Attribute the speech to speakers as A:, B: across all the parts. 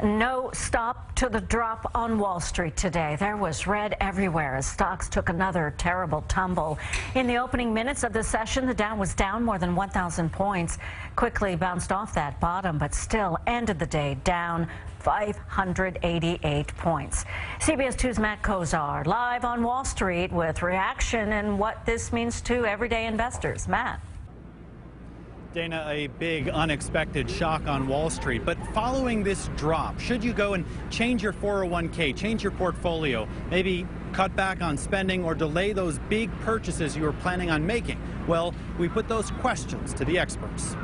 A: No stop to the drop on Wall Street today. There was red everywhere as stocks took another terrible tumble. In the opening minutes of the session, the Dow was down more than 1,000 points. Quickly bounced off that bottom, but still ended the day down 588 points. CBS 2's Matt Kozar live on Wall Street with reaction and what this means to everyday investors. Matt.
B: Dana, a big unexpected shock on Wall Street. But following this drop, should you go and change your 401k, change your portfolio, maybe cut back on spending or delay those big purchases you were planning on making? Well, we put those questions to the experts.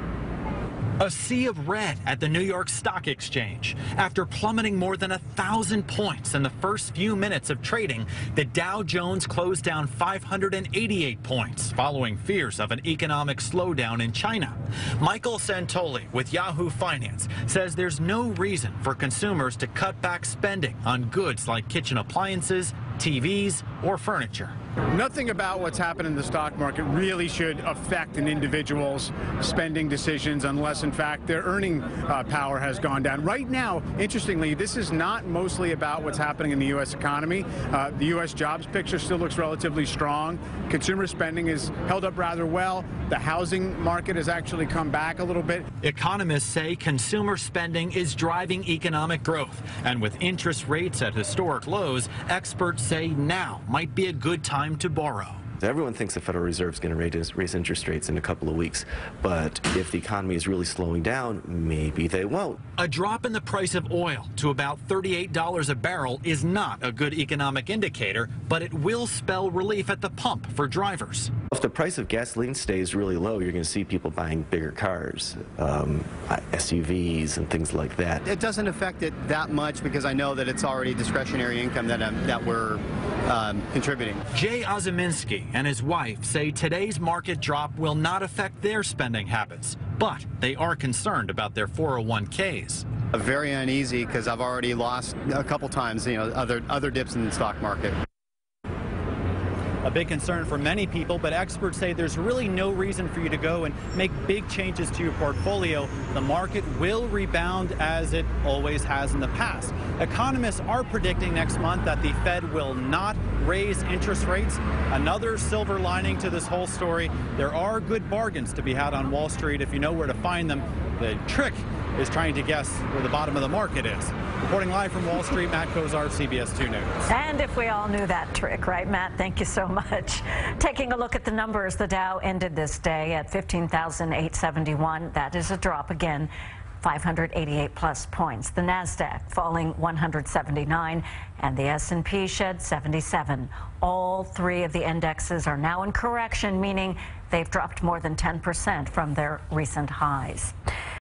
B: A sea of red at the New York Stock Exchange. After plummeting more than 1,000 points in the first few minutes of trading, the Dow Jones closed down 588 points following fears of an economic slowdown in China. Michael Santoli with Yahoo Finance says there's no reason for consumers to cut back spending on goods like kitchen appliances, TVs, or furniture.
C: Nothing about what's happened in the stock market really should affect an individual's spending decisions unless, in fact, their earning power has gone down. Right now, interestingly, this is not mostly about what's happening in the U.S. economy. The U.S. jobs picture still looks relatively strong. Consumer spending is held up rather well. The housing market has actually come back a little bit.
B: Economists say consumer spending is driving economic growth. And with interest rates at historic lows, experts say now might be a good time to borrow.
D: Everyone thinks the Federal Reserve is going to raise interest rates in a couple of weeks, but if the economy is really slowing down, maybe they won't.
B: A drop in the price of oil to about $38 a barrel is not a good economic indicator, but it will spell relief at the pump for drivers.
D: If the price of gasoline stays really low, you're going to see people buying bigger cars, SUVs and things like that.
E: It doesn't affect it that much because I know that it's already discretionary income that we're contributing.
B: Jay Ozyminski and his wife say today's market drop will not affect their spending habits, but they are concerned about their 401ks.
E: Very uneasy because I've already lost a couple times, other dips in the stock market.
B: A big concern for many people, but experts say there's really no reason for you to go and make big changes to your portfolio. The market will rebound as it always has in the past. Economists are predicting next month that the Fed will not raise interest rates. Another silver lining to this whole story, there are good bargains to be had on Wall Street if you know where to find them. The trick is trying to guess where the bottom of the market is. Reporting live from Wall Street, Matt Kozar, CBS 2 News.
A: And if we all knew that trick, right, Matt? Thank you so much. Taking a look at the numbers, the Dow ended this day at 15,871. That is a drop again. 588 plus points. The Nasdaq falling 179 and the S&P shed 77. All three of the indexes are now in correction, meaning they've dropped more than 10% from their recent highs.